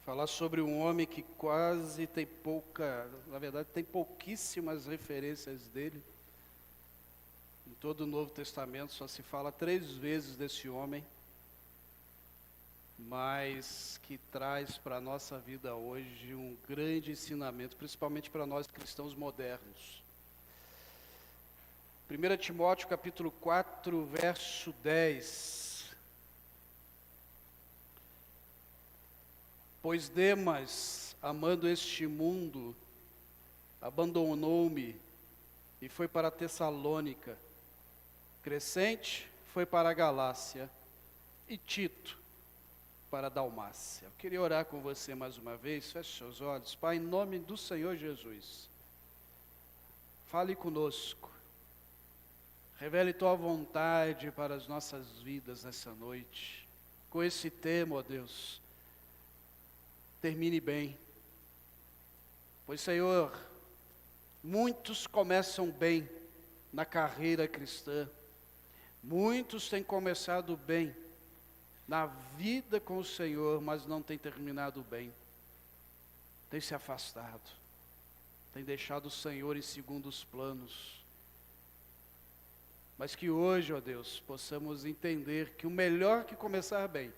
Falar sobre um homem que quase tem na verdade tem pouquíssimas referências dele. Em todo o Novo Testamento só se fala 3 vezes desse homem, mas que traz para a nossa vida hoje um grande ensinamento, principalmente para nós cristãos modernos. 1 Timóteo capítulo 4, verso 10. Pois Demas, amando este mundo, abandonou-me e foi para Tessalônica. Crescente foi para a Galácia e Tito para a Dalmácia. Eu queria orar com você mais uma vez. Feche seus olhos. Pai, em nome do Senhor Jesus, fale conosco. Revele tua vontade para as nossas vidas nessa noite. Com esse tema, ó Deus, termine bem. Pois, Senhor, muitos começam bem na carreira cristã. Muitos têm começado bem na vida com o Senhor, mas não têm terminado bem. Têm se afastado. Têm deixado o Senhor em segundos planos. Mas que hoje, ó Deus, possamos entender que o melhor que começar bem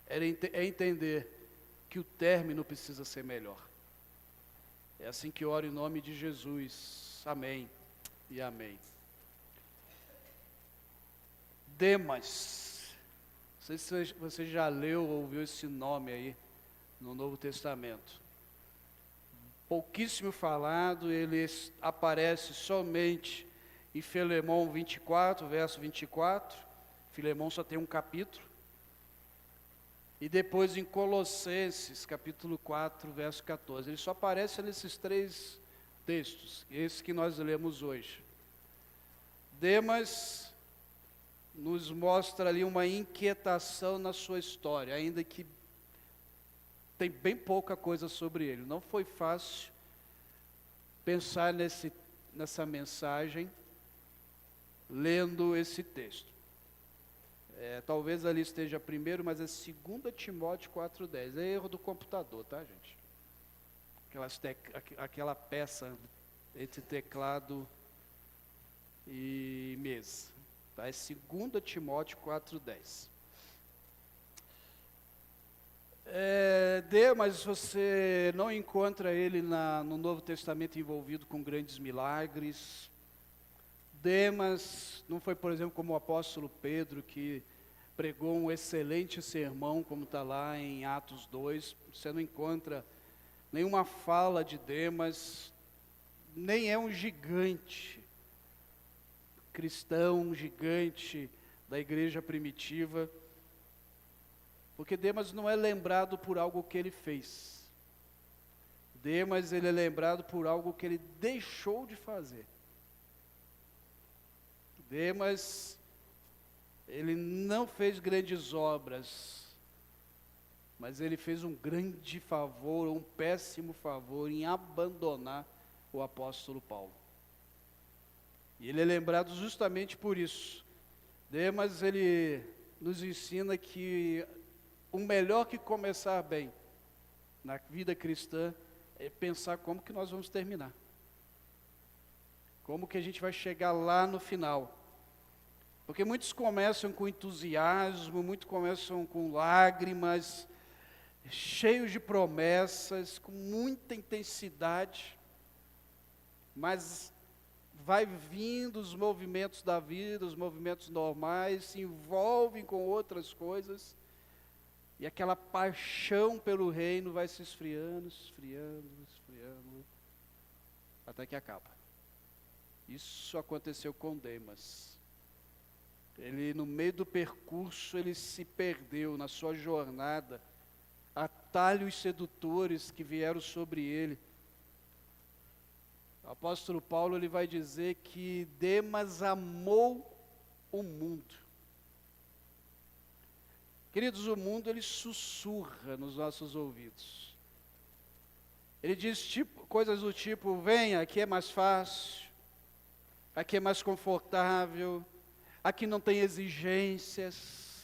é entender que o término precisa ser melhor. É assim que eu oro em nome de Jesus. Amém e amém. Demas. Não sei se você já leu ou ouviu esse nome aí no Novo Testamento. Pouquíssimo falado, ele aparece somente em Filemão 24, verso 24. Filemão só tem um capítulo. E depois em Colossenses, capítulo 4, verso 14. Ele só aparece nesses 3 textos, esse que nós lemos hoje. Demas nos mostra ali uma inquietação na sua história, ainda que tem bem pouca coisa sobre ele. Não foi fácil pensar nessa mensagem, lendo esse texto. Talvez ali esteja primeiro, mas é 2 Timóteo 4,10. É erro do computador, tá, gente? Aquela peça entre teclado e mesa. Tá? É 2 Timóteo 4,10. Mas você não encontra ele no Novo Testamento envolvido com grandes milagres. Demas não foi, por exemplo, como o apóstolo Pedro, que pregou um excelente sermão, como está lá em Atos 2. Você não encontra nenhuma fala de Demas, nem é um gigante cristão, um gigante da igreja primitiva, porque Demas não é lembrado por algo que ele fez. Demas, ele é lembrado por algo que ele deixou de fazer. Demas, ele não fez grandes obras, mas ele fez um grande favor, um péssimo favor em abandonar o apóstolo Paulo. E ele é lembrado justamente por isso. Demas, ele nos ensina que o melhor que começar bem na vida cristã é pensar como que nós vamos terminar. Como que a gente vai chegar lá no final. Porque muitos começam com entusiasmo, muitos começam com lágrimas, cheios de promessas, com muita intensidade, mas vai vindo os movimentos da vida, os movimentos normais, se envolvem com outras coisas, e aquela paixão pelo reino vai se esfriando, até que acaba. Isso aconteceu com Demas. Ele, no meio do percurso, ele se perdeu na sua jornada, atalhos sedutores que vieram sobre ele. O apóstolo Paulo, ele vai dizer que Demas amou o mundo. Queridos, o mundo, ele sussurra nos nossos ouvidos. Ele diz coisas do tipo: venha, aqui é mais fácil, aqui é mais confortável, aqui não tem exigências.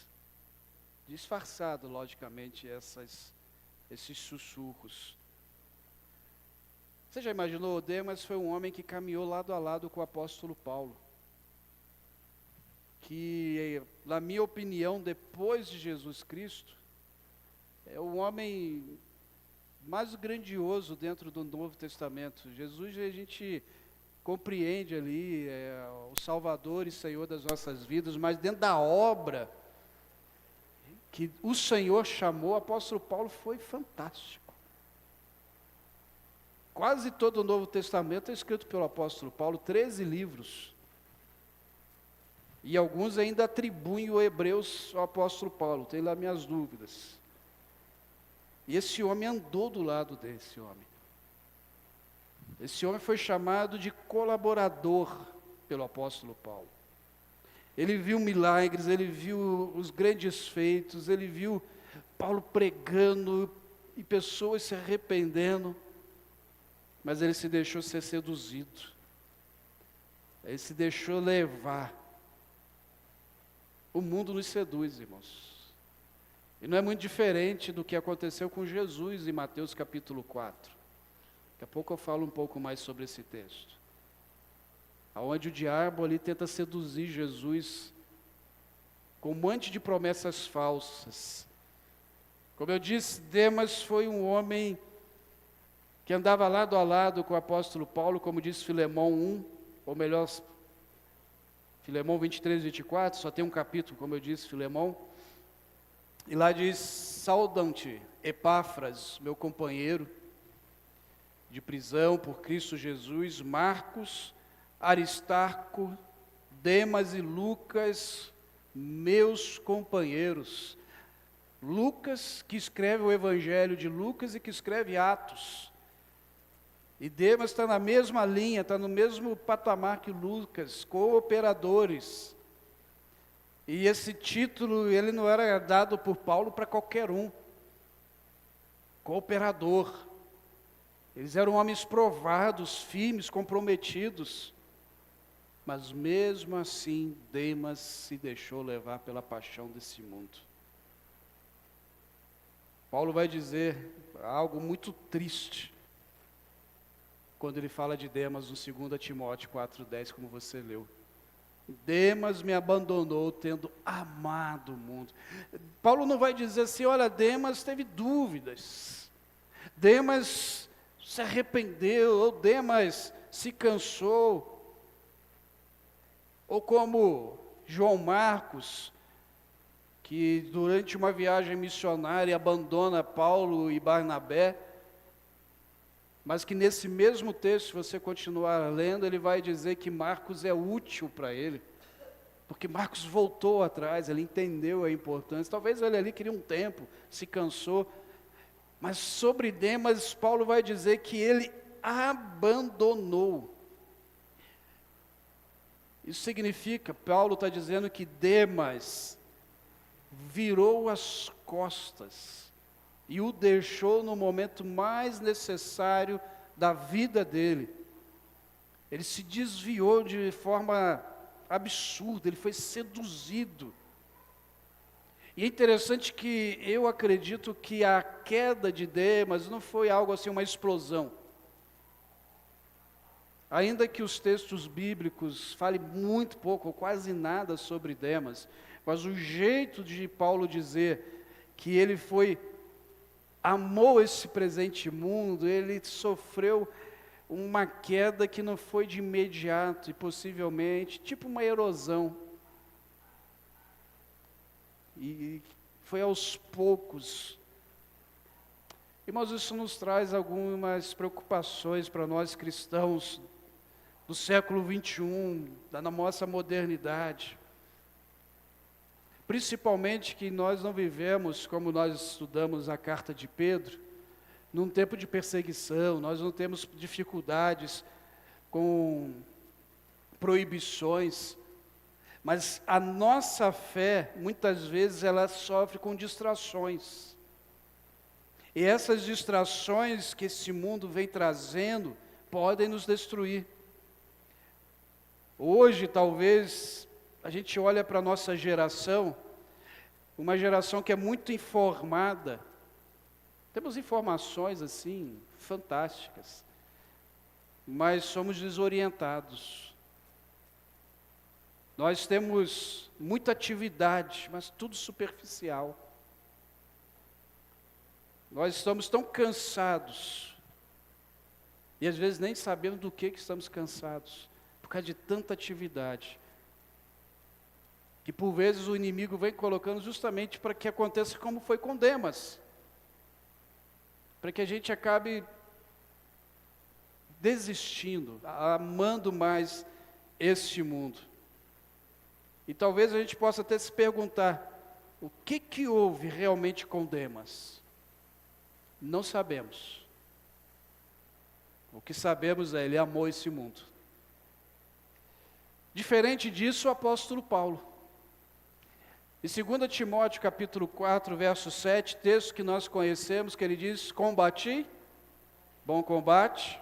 Disfarçado, logicamente, esses sussurros. Você já imaginou? Demas foi um homem que caminhou lado a lado com o apóstolo Paulo, que, na minha opinião, depois de Jesus Cristo, é o homem mais grandioso dentro do Novo Testamento. Jesus, a gente compreende ali, é o Salvador e Senhor das nossas vidas, mas dentro da obra que o Senhor chamou, o apóstolo Paulo foi fantástico. Quase todo o Novo Testamento é escrito pelo apóstolo Paulo, 13 livros. E alguns ainda atribuem o Hebreus ao apóstolo Paulo, tem lá minhas dúvidas. E esse homem andou do lado desse homem. Esse homem foi chamado de colaborador pelo apóstolo Paulo. Ele viu milagres, ele viu os grandes feitos, ele viu Paulo pregando e pessoas se arrependendo, mas ele se deixou ser seduzido. Ele se deixou levar. O mundo nos seduz, irmãos. E não é muito diferente do que aconteceu com Jesus em Mateus capítulo 4. Daqui a pouco eu falo um pouco mais sobre esse texto. Onde o diabo ali tenta seduzir Jesus com um monte de promessas falsas. Como eu disse, Demas foi um homem que andava lado a lado com o apóstolo Paulo, como diz Filemão 1, ou melhor, Filemão 23, 24, só tem um capítulo, como eu disse, Filemão. E lá diz: saudam-te, Epáfras, meu companheiro de prisão por Cristo Jesus, Marcos, Aristarco, Demas e Lucas, meus companheiros. Lucas, que escreve o Evangelho de Lucas e que escreve Atos. E Demas está na mesma linha, está no mesmo patamar que Lucas, cooperadores. E esse título, ele não era dado por Paulo para qualquer um. Cooperador. Eles eram homens provados, firmes, comprometidos. Mas mesmo assim, Demas se deixou levar pela paixão desse mundo. Paulo vai dizer algo muito triste quando ele fala de Demas no 2 Timóteo 4,10, como você leu. Demas me abandonou tendo amado o mundo. Paulo não vai dizer assim, olha, Demas teve dúvidas, Demas se arrependeu, ou Demas se cansou, ou como João Marcos, que durante uma viagem missionária abandona Paulo e Barnabé, mas que nesse mesmo texto, se você continuar lendo, ele vai dizer que Marcos é útil para ele, porque Marcos voltou atrás, ele entendeu a importância. Talvez ele ali queria um tempo, se cansou, mas sobre Demas, Paulo vai dizer que ele abandonou. Isso significa, Paulo está dizendo que Demas virou as costas e o deixou no momento mais necessário da vida dele. Ele se desviou de forma absurda, ele foi seduzido. E é interessante que eu acredito que a queda de Demas não foi algo assim, uma explosão. Ainda que os textos bíblicos falem muito pouco, ou quase nada sobre Demas, mas o jeito de Paulo dizer que ele amou esse presente mundo, ele sofreu uma queda que não foi de imediato e possivelmente, tipo uma erosão. E foi aos poucos. Irmãos, isso nos traz algumas preocupações para nós cristãos do século 21, da nossa modernidade. Principalmente que nós não vivemos, como nós estudamos a carta de Pedro, num tempo de perseguição, nós não temos dificuldades com proibições, mas a nossa fé, muitas vezes, ela sofre com distrações. E essas distrações que esse mundo vem trazendo, podem nos destruir. Hoje, talvez, a gente olha para a nossa geração, uma geração que é muito informada, Temos informações assim fantásticas, mas somos desorientados. Nós temos muita atividade, mas tudo superficial. Nós estamos tão cansados, e às vezes nem sabemos do que estamos cansados, por causa de tanta atividade, que por vezes o inimigo vem colocando justamente para que aconteça como foi com Demas, para que a gente acabe desistindo, amando mais este mundo. E talvez a gente possa até se perguntar, o que houve realmente com Demas? Não sabemos. O que sabemos é, ele amou esse mundo. Diferente disso, o apóstolo Paulo. Em 2 Timóteo capítulo 4, verso 7, texto que nós conhecemos, que ele diz, combati, bom combate,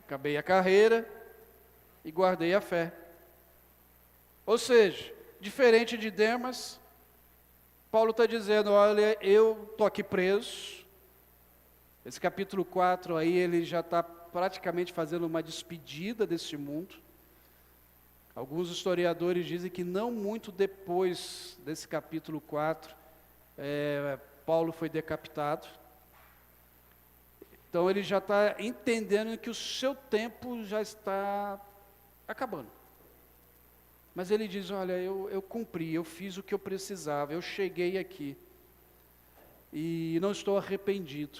acabei a carreira e guardei a fé. Ou seja, diferente de Demas, Paulo está dizendo, olha, eu estou aqui preso. Esse capítulo 4 aí, ele já está praticamente fazendo uma despedida desse mundo. Alguns historiadores dizem que não muito depois desse capítulo 4, Paulo foi decapitado. Então ele já está entendendo que o seu tempo já está acabando. Mas ele diz, olha, eu cumpri, eu fiz o que eu precisava, eu cheguei aqui. E não estou arrependido.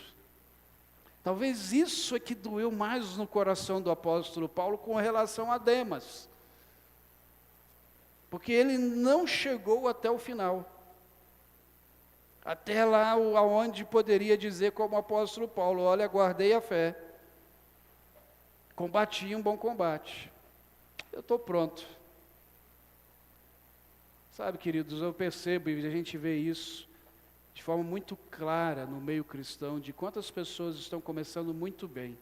Talvez isso é que doeu mais no coração do apóstolo Paulo com relação a Demas. Porque ele não chegou até o final. Até lá aonde poderia dizer como o apóstolo Paulo, olha, guardei a fé. Combati um bom combate. Eu estou pronto. Sabe, queridos, eu percebo e a gente vê isso de forma muito clara no meio cristão, de quantas pessoas estão começando muito bem.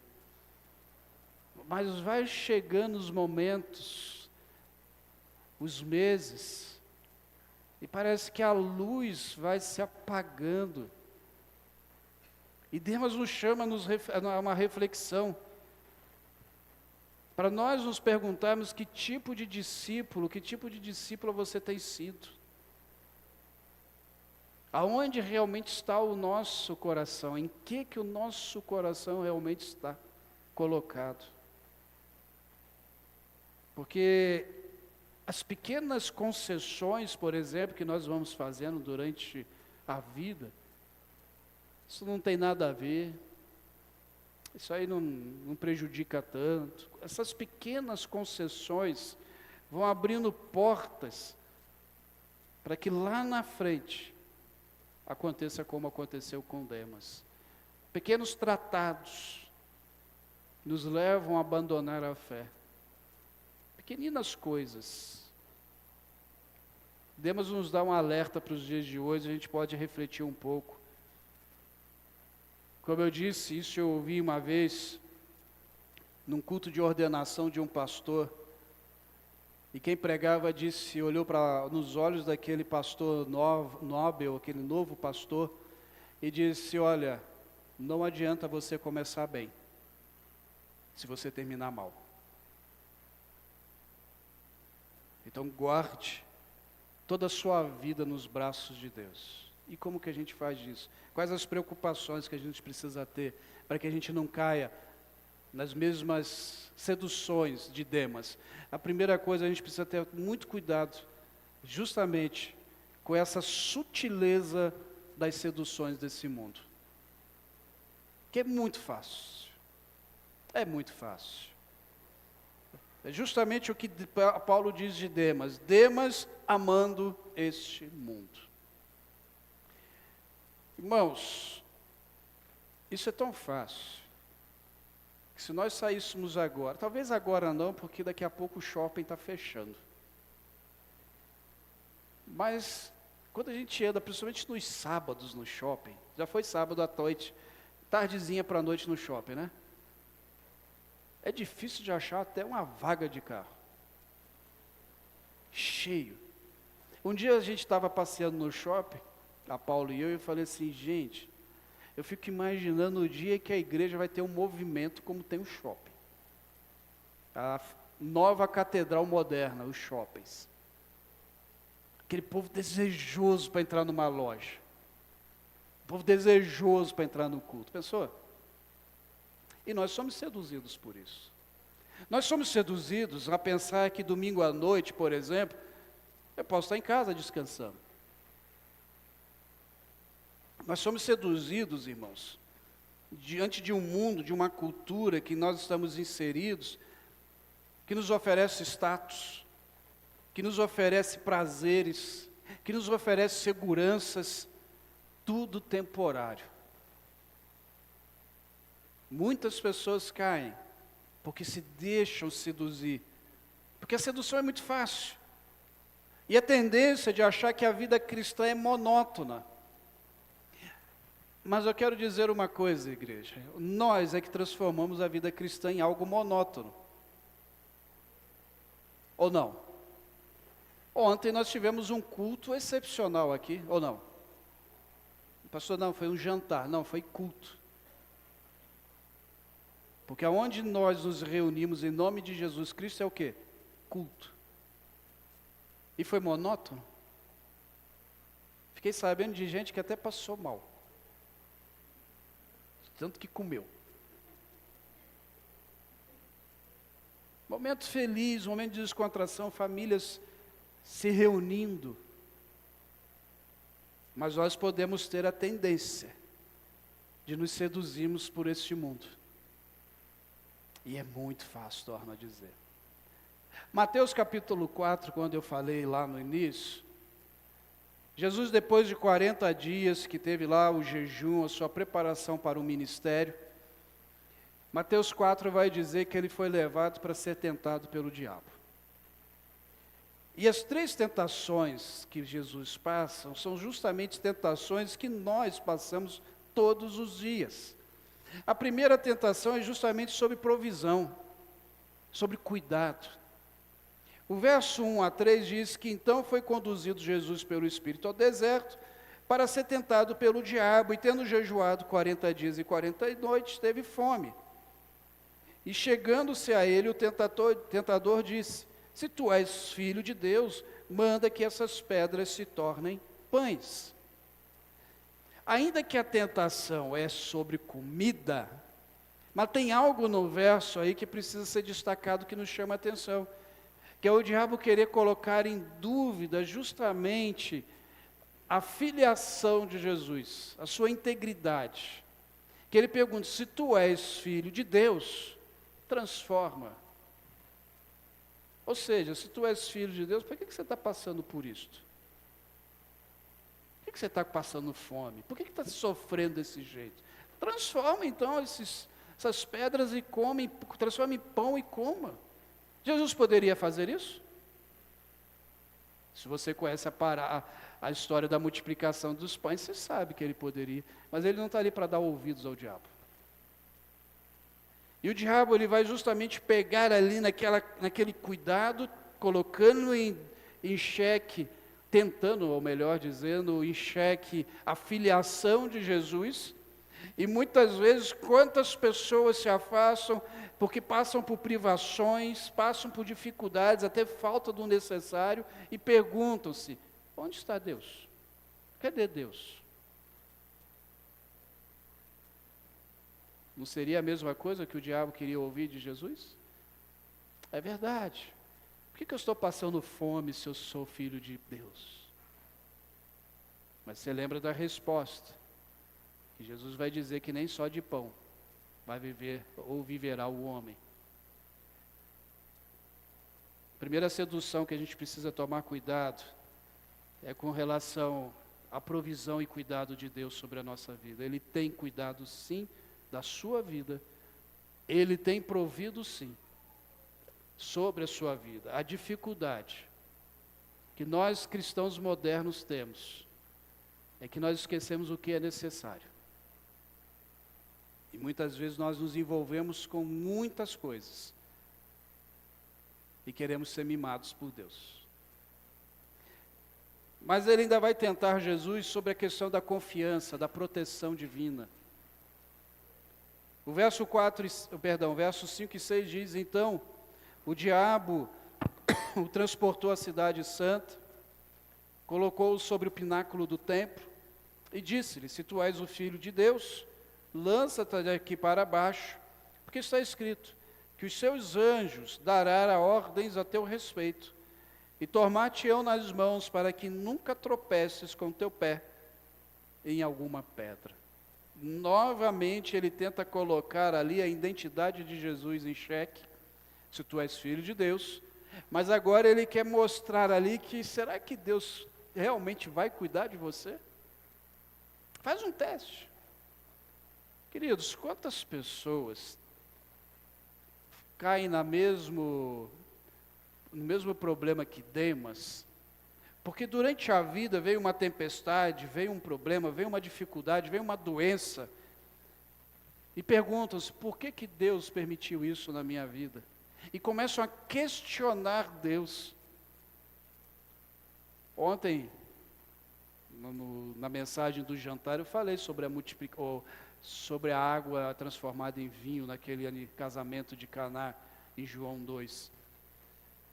Mas vai chegando os momentos, os meses, e parece que a luz vai se apagando. E Deus nos chama a uma reflexão, para nós nos perguntarmos que tipo de discípulo você tem sido. Aonde realmente está o nosso coração? Em que o nosso coração realmente está colocado? Porque as pequenas concessões, por exemplo, que nós vamos fazendo durante a vida, isso não tem nada a ver, isso aí não prejudica tanto. Essas pequenas concessões vão abrindo portas para que lá na frente aconteça como aconteceu com Demas. Pequenos tratados nos levam a abandonar a fé. Pequeninas coisas. Demas nos dá um alerta para os dias de hoje, a gente pode refletir um pouco. Como eu disse, isso eu ouvi uma vez, num culto de ordenação de um pastor, e quem pregava disse, olhou nos olhos daquele pastor Nobel, aquele novo pastor, e disse, olha, não adianta você começar bem, se você terminar mal. Então guarde toda a sua vida nos braços de Deus. E como que a gente faz isso? Quais as preocupações que a gente precisa ter, para que a gente não caia nas mesmas seduções de Demas? A primeira coisa, a gente precisa ter muito cuidado, justamente com essa sutileza das seduções desse mundo. Que é muito fácil. É muito fácil. É justamente o que Paulo diz de Demas. Demas amando este mundo. Irmãos, isso é tão fácil. Se nós saíssemos agora, talvez agora não, porque daqui a pouco o shopping está fechando. Mas, quando a gente anda, principalmente nos sábados no shopping, já foi sábado à noite, tardezinha para a noite no shopping, né? É difícil de achar até uma vaga de carro. Cheio. Um dia a gente estava passeando no shopping, a Paulo e eu falei assim, gente, Eu fico imaginando o dia que a igreja vai ter um movimento como tem o shopping. A nova catedral moderna, os shoppings. Aquele povo desejoso para entrar numa loja. O povo desejoso para entrar no culto. Pensou? E nós somos seduzidos por isso. Nós somos seduzidos a pensar que domingo à noite, por exemplo, eu posso estar em casa descansando. Nós somos seduzidos, irmãos, diante de um mundo, de uma cultura que nós estamos inseridos, que nos oferece status, que nos oferece prazeres, que nos oferece seguranças, tudo temporário. Muitas pessoas caem porque se deixam seduzir, porque a sedução é muito fácil. E a tendência de achar que a vida cristã é monótona. Mas eu quero dizer uma coisa, igreja. Nós é que transformamos a vida cristã em algo monótono. Ou não? Ontem nós tivemos um culto excepcional aqui, ou não? Pastor, não, foi um jantar. Não, foi culto. Porque aonde nós nos reunimos em nome de Jesus Cristo é o quê? Culto. E foi monótono? Fiquei sabendo de gente que até passou mal. Tanto que comeu. Momento feliz, momento de descontração, famílias se reunindo. Mas nós podemos ter a tendência de nos seduzirmos por este mundo. E é muito fácil, torno a dizer. Mateus capítulo 4, quando eu falei lá no início, Jesus, depois de 40 dias que teve lá o jejum, a sua preparação para o ministério, Mateus 4 vai dizer que ele foi levado para ser tentado pelo diabo. E as 3 tentações que Jesus passa, são justamente tentações que nós passamos todos os dias. A primeira tentação é justamente sobre provisão, sobre cuidado. O verso 1 a 3 diz que então foi conduzido Jesus pelo Espírito ao deserto para ser tentado pelo diabo, e tendo jejuado 40 dias e 40 noites, teve fome. E chegando-se a ele, o tentador disse: se tu és filho de Deus, manda que essas pedras se tornem pães. Ainda que a tentação é sobre comida, mas tem algo no verso aí que precisa ser destacado, que nos chama a atenção, que é o diabo querer colocar em dúvida justamente a filiação de Jesus, a sua integridade. Que ele pergunta: se tu és filho de Deus, transforma. Ou seja, se tu és filho de Deus, por que você está passando por isto? Por que você está passando fome? Por que está sofrendo desse jeito? Transforma então essas pedras e come, transforma em pão e coma. Jesus poderia fazer isso? Se você conhece a história da multiplicação dos pães, você sabe que ele poderia, mas ele não está ali para dar ouvidos ao diabo. E o diabo, ele vai justamente pegar ali naquele cuidado, colocando em xeque, tentando, ou melhor dizendo, em xeque a filiação de Jesus. E muitas vezes, quantas pessoas se afastam porque passam por privações, passam por dificuldades, até falta do necessário, e perguntam-se: onde está Deus? Cadê Deus? Não seria a mesma coisa que o diabo queria ouvir de Jesus? É verdade. Por que eu estou passando fome se eu sou filho de Deus? Mas você lembra da resposta, que Jesus vai dizer que nem só de pão vai viver ou viverá o homem. Primeira sedução que a gente precisa tomar cuidado é com relação à provisão e cuidado de Deus sobre a nossa vida. Ele tem cuidado sim da sua vida, Ele tem provido sim sobre a sua vida. A dificuldade que nós cristãos modernos temos é que nós esquecemos o que é necessário. E muitas vezes nós nos envolvemos com muitas coisas e queremos ser mimados por Deus. Mas ele ainda vai tentar Jesus sobre a questão da confiança, da proteção divina. O verso 5 e 6 diz: então, o diabo o transportou à cidade santa, colocou-o sobre o pináculo do templo e disse-lhe: se tu és o filho de Deus, lança-te daqui para baixo, porque está escrito que os seus anjos darão ordens a teu respeito, e tomar-te-ão nas mãos, para que nunca tropeces com teu pé em alguma pedra. Novamente ele tenta colocar ali a identidade de Jesus em xeque, se tu és filho de Deus, mas agora ele quer mostrar ali que, será que Deus realmente vai cuidar de você? Faz um teste. Queridos, quantas pessoas caem no mesmo problema que Demas? Porque durante a vida veio uma tempestade, veio um problema, veio uma dificuldade, veio uma doença, e perguntam-se: por que Deus permitiu isso na minha vida? E começam a questionar Deus. Ontem, na mensagem do jantar, eu falei sobre a água transformada em vinho, naquele casamento de Caná, em João 2.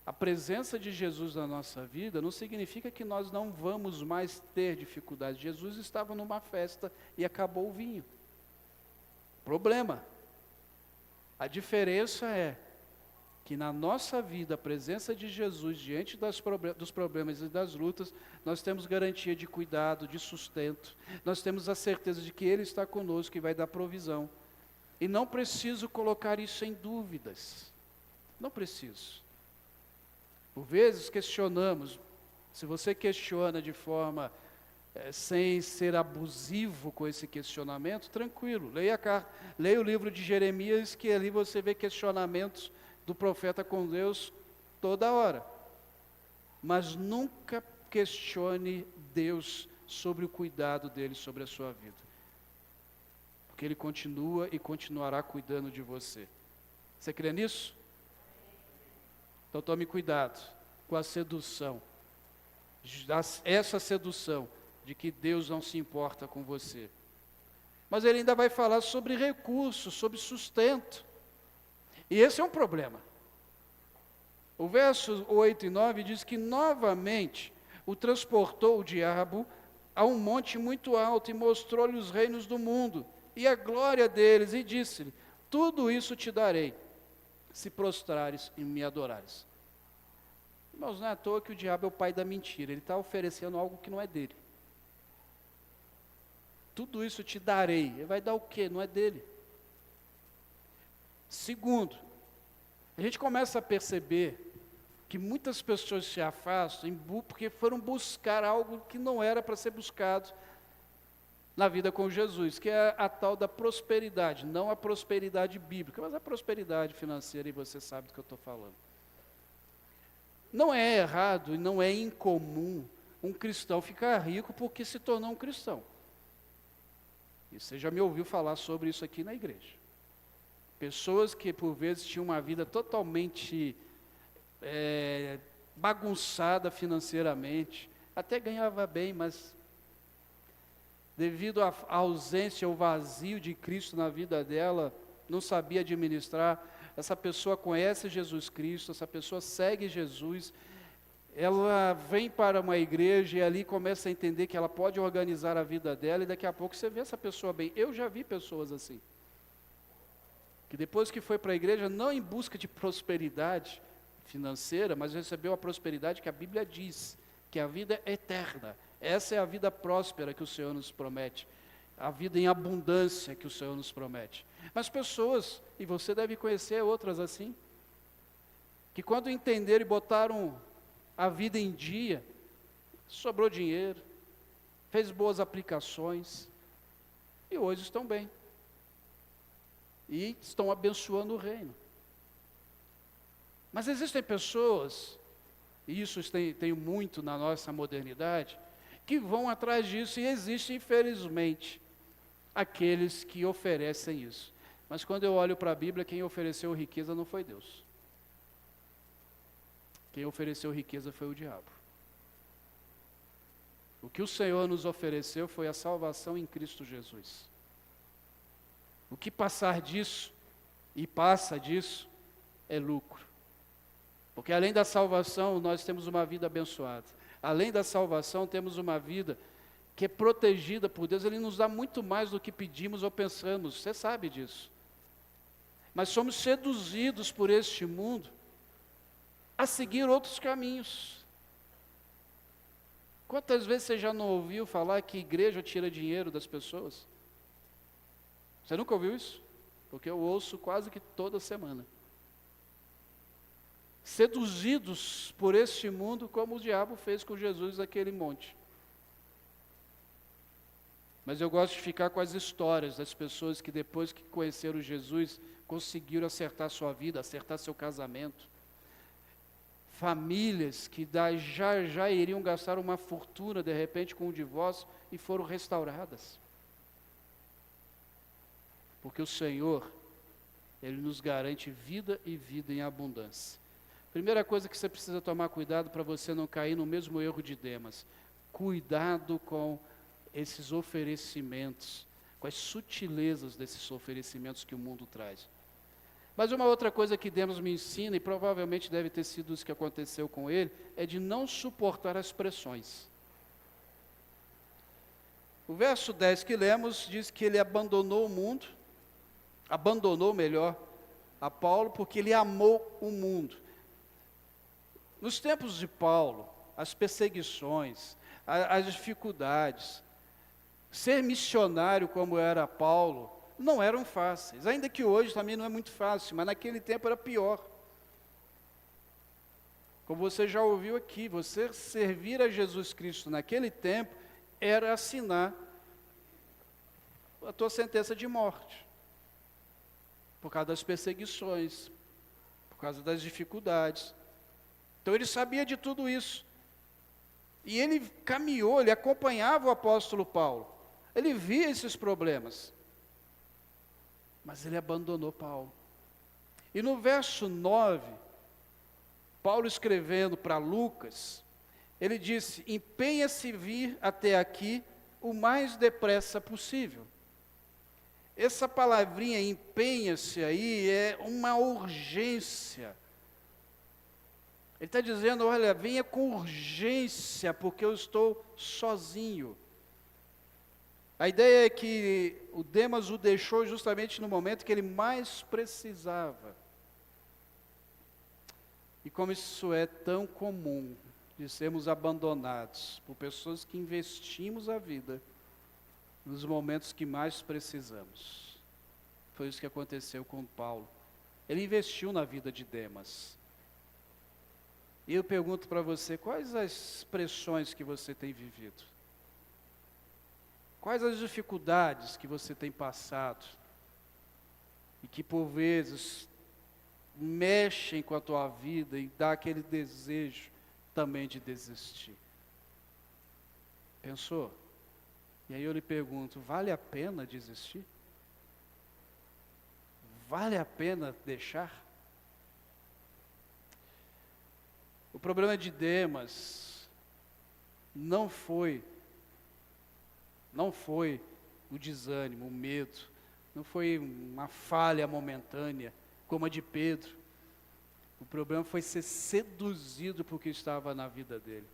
A presença de Jesus na nossa vida não significa que nós não vamos mais ter dificuldades. Jesus estava numa festa e acabou o vinho. Problema. A diferença é que na nossa vida, a presença de Jesus diante dos problemas e das lutas, nós temos garantia de cuidado, de sustento. Nós temos a certeza de que Ele está conosco e vai dar provisão. E não preciso colocar isso em dúvidas. Não preciso. Por vezes questionamos. Se você questiona de forma sem ser abusivo com esse questionamento, tranquilo. Leia o livro de Jeremias, que ali você vê questionamentos do profeta com Deus toda hora. Mas nunca questione Deus sobre o cuidado dele sobre a sua vida. Porque Ele continua e continuará cuidando de você. Você crê nisso? Então tome cuidado com a sedução. Essa sedução de que Deus não se importa com você. Mas ele ainda vai falar sobre recursos, sobre sustento. E esse é um problema. O verso 8 e 9 diz que novamente o transportou o diabo a um monte muito alto e mostrou-lhe os reinos do mundo e a glória deles, e disse-lhe: tudo isso te darei, se prostrares e me adorares. Irmãos, não é à toa que o diabo é o pai da mentira. Ele está oferecendo algo que não é dele. Tudo isso te darei. Ele vai dar o quê? Não é dele. Segundo, a gente começa a perceber que muitas pessoas se afastam porque foram buscar algo que não era para ser buscado na vida com Jesus, que é a tal da prosperidade, não a prosperidade bíblica, mas a prosperidade financeira, e você sabe do que eu estou falando. Não é errado e não é incomum um cristão ficar rico porque se tornou um cristão. E você já me ouviu falar sobre isso aqui na igreja. Pessoas que por vezes tinham uma vida totalmente bagunçada financeiramente, até ganhava bem, mas devido à ausência ou vazio de Cristo na vida dela, não sabia administrar. Essa pessoa conhece Jesus Cristo, essa pessoa segue Jesus, ela vem para uma igreja e ali começa a entender que ela pode organizar a vida dela, e daqui a pouco você vê essa pessoa bem. Eu já vi pessoas assim, que depois que foi para a igreja, não em busca de prosperidade financeira, mas recebeu a prosperidade que a Bíblia diz, que a vida é eterna. Essa é a vida próspera que o Senhor nos promete, a vida em abundância que o Senhor nos promete. Mas pessoas, e você deve conhecer outras assim, que quando entenderam e botaram a vida em dia, sobrou dinheiro, fez boas aplicações, e hoje estão bem. E estão abençoando o reino. Mas existem pessoas, e isso tem muito na nossa modernidade, que vão atrás disso, e existem, infelizmente, aqueles que oferecem isso. Mas quando eu olho para a Bíblia, quem ofereceu riqueza não foi Deus. Quem ofereceu riqueza foi o diabo. O que o Senhor nos ofereceu foi a salvação em Cristo Jesus. O que passar disso, e passa disso, é lucro. Porque além da salvação, nós temos uma vida abençoada. Além da salvação, temos uma vida que é protegida por Deus. Ele nos dá muito mais do que pedimos ou pensamos, você sabe disso. Mas somos seduzidos por este mundo a seguir outros caminhos. Quantas vezes você já não ouviu falar que igreja tira dinheiro das pessoas? Você nunca ouviu isso? Porque eu ouço quase que toda semana. Seduzidos por este mundo, como o diabo fez com Jesus naquele monte. Mas eu gosto de ficar com as histórias das pessoas que depois que conheceram Jesus, conseguiram acertar sua vida, acertar seu casamento. Famílias que já iriam gastar uma fortuna, de repente, com o divórcio, e foram restauradas. Porque o Senhor, Ele nos garante vida e vida em abundância. Primeira coisa que você precisa tomar cuidado para você não cair no mesmo erro de Demas. Cuidado com esses oferecimentos, com as sutilezas desses oferecimentos que o mundo traz. Mas uma outra coisa que Demas me ensina, e provavelmente deve ter sido isso que aconteceu com ele, é de não suportar as pressões. O verso 10 que lemos diz que ele abandonou o mundo, a Paulo, porque ele amou o mundo. Nos tempos de Paulo, as perseguições, as dificuldades, ser missionário como era Paulo, não eram fáceis. Ainda que hoje também não é muito fácil, mas naquele tempo era pior. Como você já ouviu aqui, você servir a Jesus Cristo naquele tempo era assinar a tua sentença de morte. Por causa das perseguições, por causa das dificuldades. Então ele sabia de tudo isso. E ele caminhou, ele acompanhava o apóstolo Paulo. Ele via esses problemas. Mas ele abandonou Paulo. E no verso 9, Paulo escrevendo para Lucas, ele disse: empenha-se vir até aqui o mais depressa possível. Essa palavrinha empenha-se aí é uma urgência. Ele está dizendo, olha, venha com urgência, porque eu estou sozinho. A ideia é que o Demas o deixou justamente no momento que ele mais precisava. E como isso é tão comum, de sermos abandonados por pessoas que investimos a vida nos momentos que mais precisamos. Foi isso que aconteceu com Paulo. Ele investiu na vida de Demas. E eu pergunto para você, quais as pressões que você tem vivido? Quais as dificuldades que você tem passado? E que por vezes mexem com a tua vida e dá aquele desejo também de desistir. Pensou? E aí eu lhe pergunto, vale a pena desistir? Vale a pena deixar? O problema de Demas não foi o desânimo, o medo, não foi uma falha momentânea, como a de Pedro. O problema foi ser seduzido por que estava na vida dele.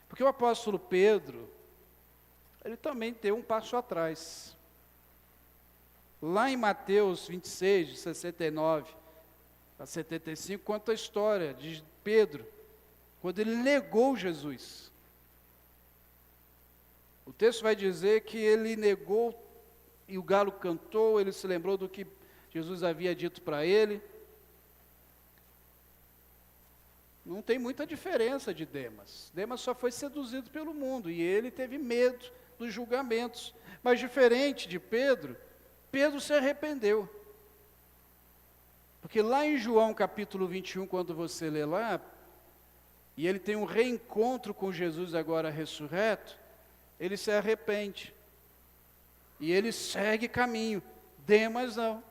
Porque o apóstolo Pedro, ele também deu um passo atrás. Lá em Mateus 26, de 69 a 75, conta a história de Pedro, quando ele negou Jesus. O texto vai dizer que ele negou, e o galo cantou, ele se lembrou do que Jesus havia dito para ele. Não tem muita diferença de Demas. Demas só foi seduzido pelo mundo, e ele teve medo dos julgamentos. Mas diferente de Pedro, Pedro se arrependeu. Porque lá em João capítulo 21, quando você lê lá, e ele tem um reencontro com Jesus agora ressurreto, ele se arrepende. E ele segue caminho. Demas não.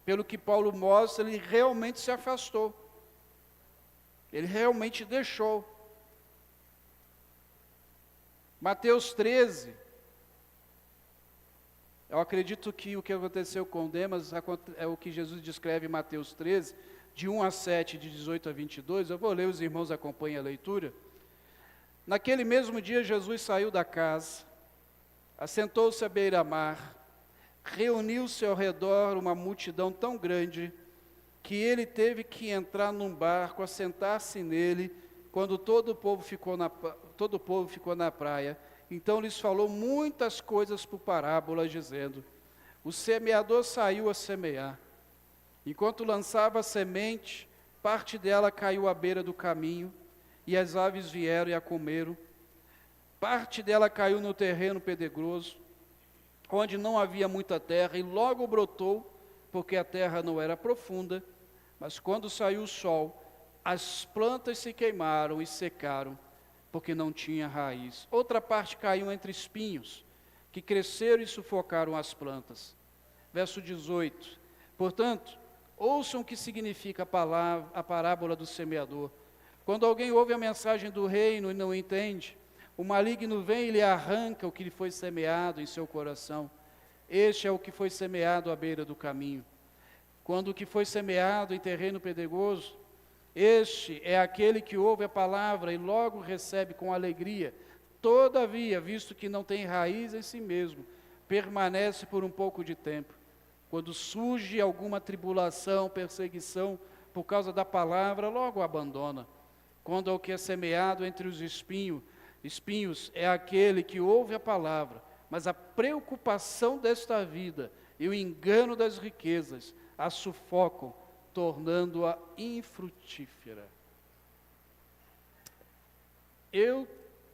Pelo que Paulo mostra, ele realmente se afastou. Ele realmente deixou. Mateus 13, Eu acredito que o que aconteceu com Demas é o que Jesus descreve em Mateus 13, de 1 a 7, de 18 a 22. Eu vou ler, os irmãos acompanhem a leitura. Naquele mesmo dia, Jesus saiu da casa, assentou-se à beira-mar, reuniu-se ao redor uma multidão tão grande que ele teve que entrar num barco, assentar-se nele, quando todo o povo ficou na praia. Então lhes falou muitas coisas por parábolas, dizendo: o semeador saiu a semear. Enquanto lançava a semente, parte dela caiu à beira do caminho, e as aves vieram e a comeram. Parte dela caiu no terreno pedregoso, onde não havia muita terra, e logo brotou, porque a terra não era profunda. Mas quando saiu o sol, as plantas se queimaram e secaram, porque não tinha raiz. Outra parte caiu entre espinhos, que cresceram e sufocaram as plantas. Verso 18. Portanto, ouçam o que significa a parábola do semeador. Quando alguém ouve a mensagem do reino e não entende, o maligno vem e lhe arranca o que lhe foi semeado em seu coração. Este é o que foi semeado à beira do caminho. Quando o que foi semeado em terreno pedregoso, este é aquele que ouve a palavra e logo recebe com alegria. Todavia, visto que não tem raiz em si mesmo, permanece por um pouco de tempo. Quando surge alguma tribulação, perseguição, por causa da palavra, logo abandona. Quando é o que é semeado entre os espinhos é aquele que ouve a palavra, mas a preocupação desta vida e o engano das riquezas a sufocam, tornando-a infrutífera. Eu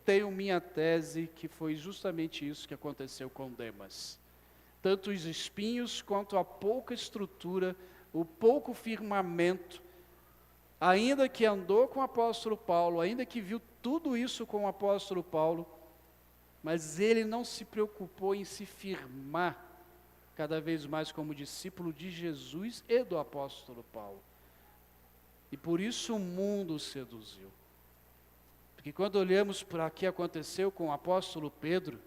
tenho minha tese que foi justamente isso que aconteceu com Demas. Tanto os espinhos quanto a pouca estrutura, o pouco firmamento, ainda que andou com o apóstolo Paulo, ainda que viu tudo isso com o apóstolo Paulo, mas ele não se preocupou em se firmar cada vez mais como discípulo de Jesus e do apóstolo Paulo. E por isso o mundo o seduziu. Porque quando olhamos para o que aconteceu com o apóstolo Pedro,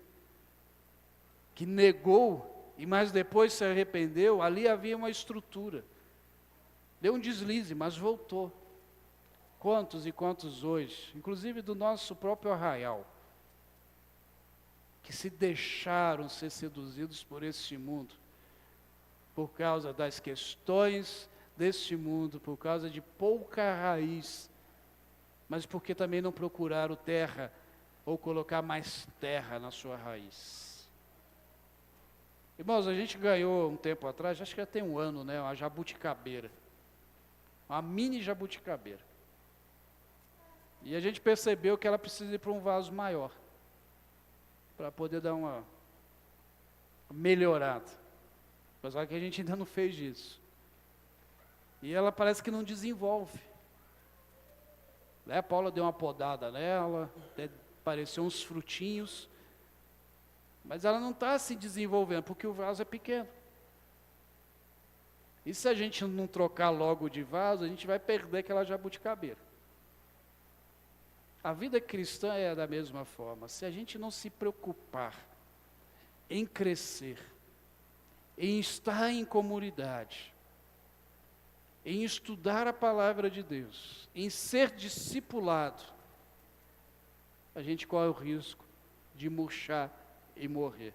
que negou e mais depois se arrependeu, ali havia uma estrutura. Deu um deslize, mas voltou. Quantos e quantos hoje, inclusive do nosso próprio arraial, que se deixaram ser seduzidos por este mundo, por causa das questões deste mundo, por causa de pouca raiz, mas porque também não procuraram terra, ou colocar mais terra na sua raiz. Irmãos, a gente ganhou um tempo atrás, acho que já tem um ano, né, uma jabuticabeira, uma mini jabuticabeira. E a gente percebeu que ela precisa ir para um vaso maior, para poder dar uma melhorada. Mas só que a gente ainda não fez isso. E ela parece que não desenvolve. A Paula deu uma podada nela, até apareceu uns frutinhos, mas ela não está se desenvolvendo, porque o vaso é pequeno. E se a gente não trocar logo de vaso, a gente vai perder aquela jabuticabeira. A vida cristã é da mesma forma. Se a gente não se preocupar em crescer, em estar em comunidade, em estudar a palavra de Deus, em ser discipulado, a gente corre o risco de murchar e morrer.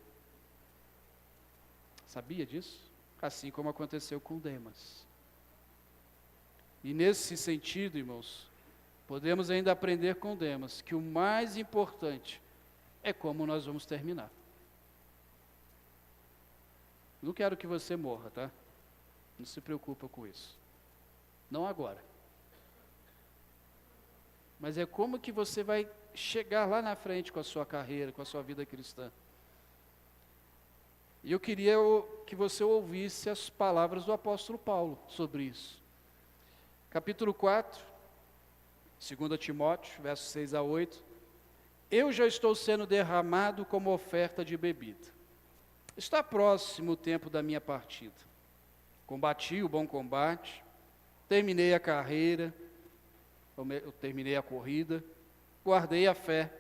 Sabia disso? Assim como aconteceu com Demas. E nesse sentido, irmãos, podemos ainda aprender com Demas que o mais importante é como nós vamos terminar. Não quero que você morra, tá? Não se preocupa com isso. Não agora. Mas é como que você vai chegar lá na frente com a sua carreira, com a sua vida cristã. E eu queria que você ouvisse as palavras do apóstolo Paulo sobre isso. Capítulo 4, 2 Timóteo, versos 6 a 8. Eu já estou sendo derramado como oferta de bebida. Está próximo o tempo da minha partida. Combati o bom combate, terminei a carreira, eu terminei a corrida, guardei a fé.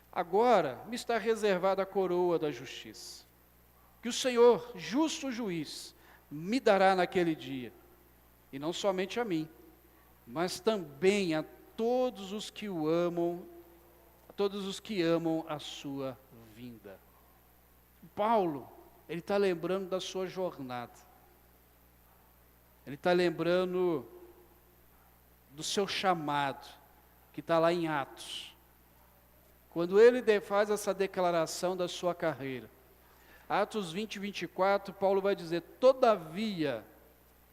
Agora me está reservada a coroa da justiça, que o Senhor, justo juiz, me dará naquele dia, e não somente a mim, mas também a todos os que o amam, a todos os que amam a sua vinda. Paulo, ele está lembrando da sua jornada, ele está lembrando do seu chamado, que está lá em Atos. Quando ele faz essa declaração da sua carreira, Atos 20 e 24, Paulo vai dizer: todavia,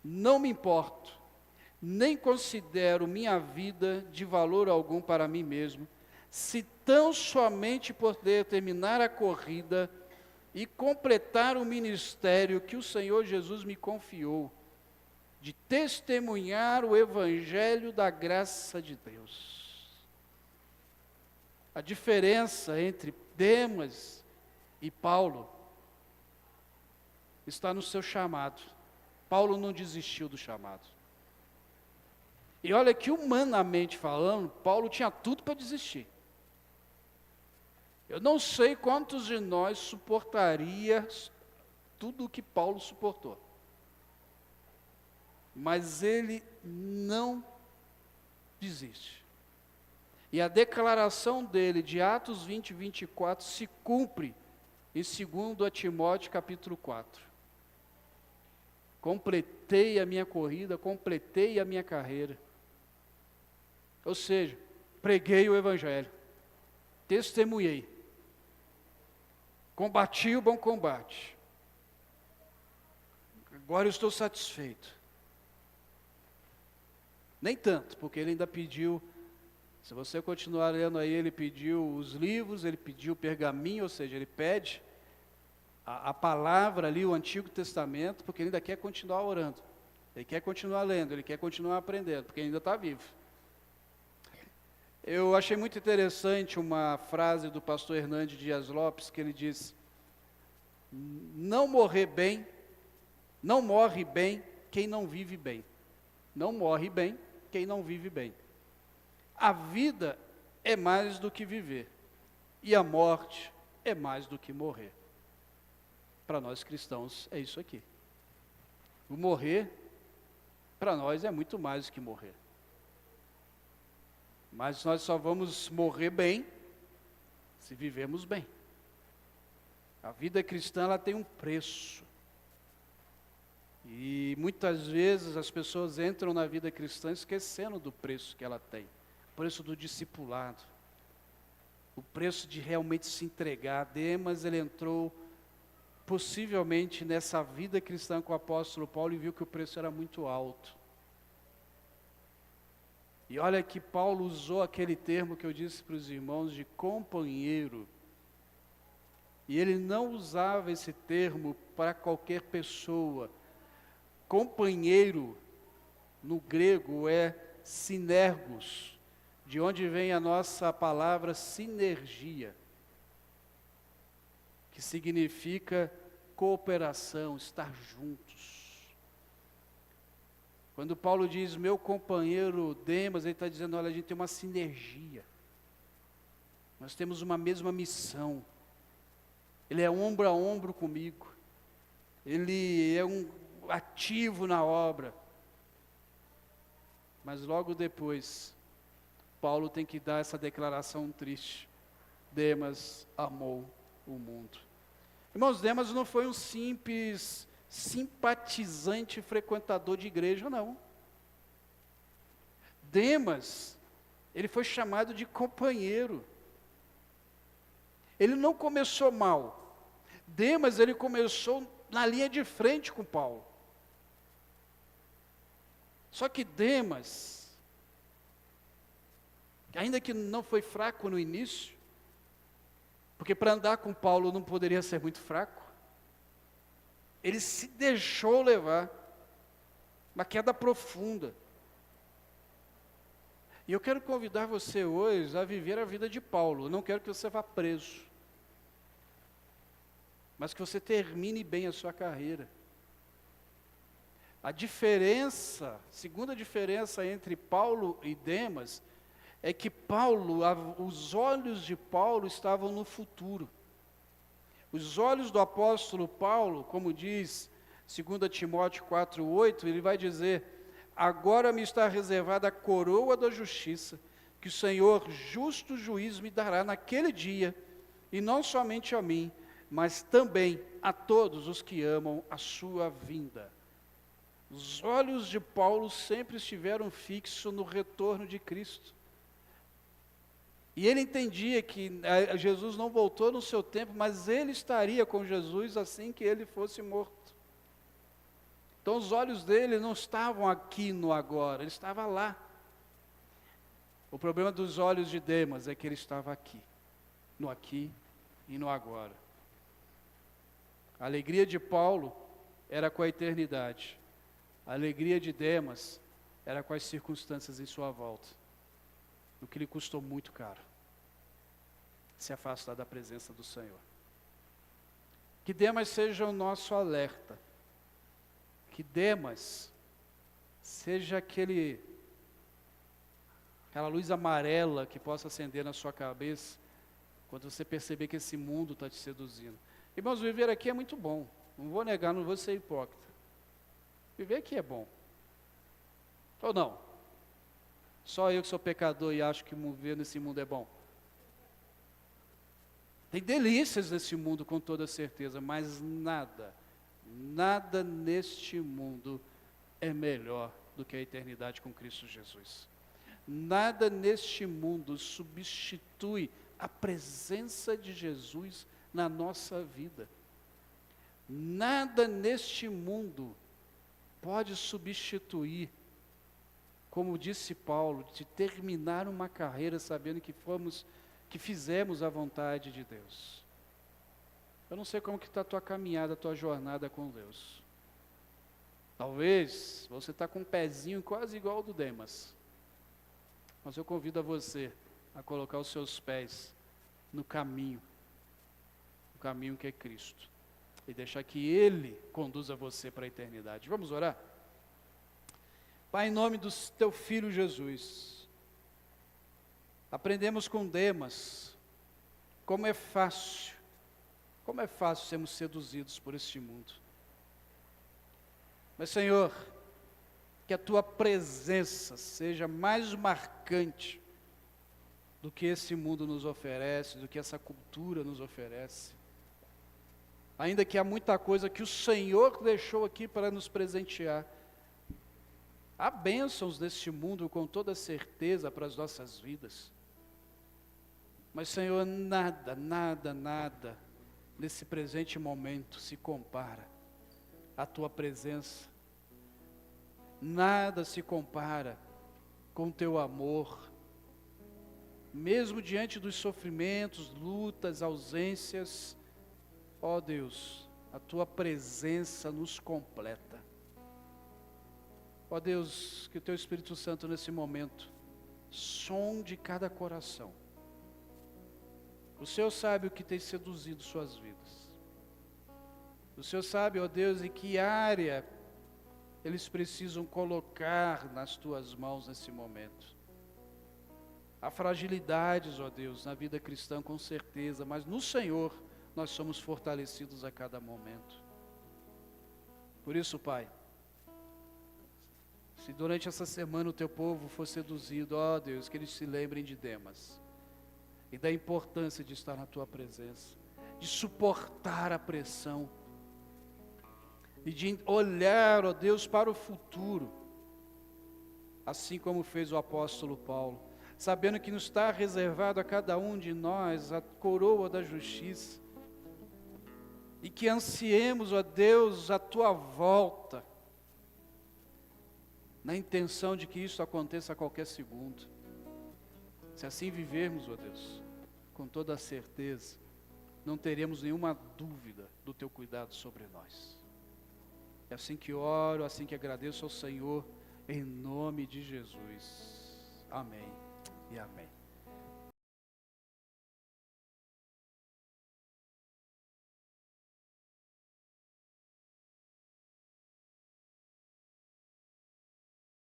não me importo, nem considero minha vida de valor algum para mim mesmo, se tão somente poder terminar a corrida e completar o ministério que o Senhor Jesus me confiou, de testemunhar o evangelho da graça de Deus. A diferença entre Demas e Paulo está no seu chamado. Paulo não desistiu do chamado. E olha que, humanamente falando, Paulo tinha tudo para desistir. Eu não sei quantos de nós suportaria tudo o que Paulo suportou. Mas ele não desiste. E a declaração dele de Atos 20 e 24 se cumpre em 2 Timóteo capítulo 4. Completei a minha corrida, completei a minha carreira. Ou seja, preguei o evangelho, testemunhei, combati o bom combate. Agora eu estou satisfeito. Nem tanto, porque ele ainda pediu, se você continuar lendo aí, ele pediu os livros, ele pediu o pergaminho, ou seja, ele pede a palavra ali, o Antigo Testamento, porque ele ainda quer continuar orando, ele quer continuar lendo, ele quer continuar aprendendo, porque ele ainda está vivo. Eu achei muito interessante uma frase do pastor Hernandes Dias Lopes, que ele diz: não morre bem quem não vive bem. Não morre bem quem não vive bem. A vida é mais do que viver, e a morte é mais do que morrer. Para nós cristãos é isso aqui. O morrer, para nós, é muito mais do que morrer. Mas nós só vamos morrer bem se vivemos bem. A vida cristã, ela tem um preço. E muitas vezes as pessoas entram na vida cristã esquecendo do preço que ela tem. O preço do discipulado. O preço de realmente se entregar. Demas, ele entrou possivelmente nessa vida cristã com o apóstolo Paulo e viu que o preço era muito alto. E olha que Paulo usou aquele termo que eu disse para os irmãos de companheiro. E ele não usava esse termo para qualquer pessoa. Companheiro, no grego, é sinergos, de onde vem a nossa palavra sinergia, que significa cooperação, estar juntos. Quando Paulo diz, meu companheiro Demas, ele está dizendo, olha, a gente tem uma sinergia. Nós temos uma mesma missão. Ele é ombro a ombro comigo. Ele é um ativo na obra. Mas logo depois, Paulo tem que dar essa declaração triste. Demas amou o mundo. Irmãos, Demas não foi um simples simpatizante frequentador de igreja, não. Demas, ele foi chamado de companheiro. Ele não começou mal. Demas, ele começou na linha de frente com Paulo. Só que Demas, ainda que não foi fraco no início, porque para andar com Paulo não poderia ser muito fraco, ele se deixou levar, uma queda profunda. E eu quero convidar você hoje a viver a vida de Paulo. Eu não quero que você vá preso, mas que você termine bem a sua carreira. A diferença, segunda diferença entre Paulo e Demas, é que Paulo, os olhos de Paulo estavam no futuro. Os olhos do apóstolo Paulo, como diz 2 Timóteo 4:8, ele vai dizer: agora me está reservada a coroa da justiça, que o Senhor, justo juiz, me dará naquele dia, e não somente a mim, mas também a todos os que amam a sua vinda. Os olhos de Paulo sempre estiveram fixos no retorno de Cristo. E ele entendia que Jesus não voltou no seu tempo, mas ele estaria com Jesus assim que ele fosse morto. Então os olhos dele não estavam aqui no agora, ele estava lá. O problema dos olhos de Demas é que ele estava aqui e no agora. A alegria de Paulo era com a eternidade. A alegria de Demas era com as circunstâncias em sua volta. O que lhe custou muito caro. Se afastar da presença do Senhor. Que Demas seja o nosso alerta. Que Demas seja aquela luz amarela que possa acender na sua cabeça quando você perceber que esse mundo está te seduzindo. Irmãos, viver aqui é muito bom. Não vou negar, não vou ser hipócrita. Viver aqui é bom. Ou não? Só eu que sou pecador e acho que viver nesse mundo é bom. Tem delícias nesse mundo com toda certeza, mas nada neste mundo é melhor do que a eternidade com Cristo Jesus. Nada neste mundo substitui a presença de Jesus na nossa vida. Nada neste mundo pode substituir, como disse Paulo, de terminar uma carreira sabendo que fizemos a vontade de Deus. Eu não sei como que está a tua caminhada, a tua jornada com Deus. Talvez você está com um pezinho quase igual ao do Demas. Mas eu convido a você a colocar os seus pés no caminho. O caminho que é Cristo. E deixar que Ele conduza você para a eternidade. Vamos orar? Pai, em nome do Teu Filho Jesus, aprendemos com Demas como é fácil sermos seduzidos por este mundo. Mas, Senhor, que a Tua presença seja mais marcante do que esse mundo nos oferece, do que essa cultura nos oferece. Ainda que há muita coisa que o Senhor deixou aqui para nos presentear. Há bênçãos deste mundo com toda certeza para as nossas vidas. Mas, Senhor, nada nesse presente momento se compara à Tua presença. Nada se compara com o Teu amor. Mesmo diante dos sofrimentos, lutas, ausências, ó Deus, a Tua presença nos completa. Ó Deus, que o Teu Espírito Santo nesse momento sonde cada coração. O Senhor sabe o que tem seduzido suas vidas. O Senhor sabe, ó Deus, em que área eles precisam colocar nas Tuas mãos nesse momento. Há fragilidades, ó Deus, na vida cristã com certeza, mas no Senhor nós somos fortalecidos a cada momento. Por isso, Pai, se durante essa semana o Teu povo for seduzido, ó Deus, que eles se lembrem de Demas e da importância de estar na Tua presença, de suportar a pressão e de olhar, ó Deus, para o futuro, assim como fez o apóstolo Paulo, sabendo que nos está reservado a cada um de nós a coroa da justiça, e que ansiemos, ó Deus, a Tua volta, na intenção de que isso aconteça a qualquer segundo. Se assim vivermos, ó Deus, com toda a certeza, não teremos nenhuma dúvida do Teu cuidado sobre nós. É assim que oro, assim que agradeço ao Senhor, em nome de Jesus. Amém e amém.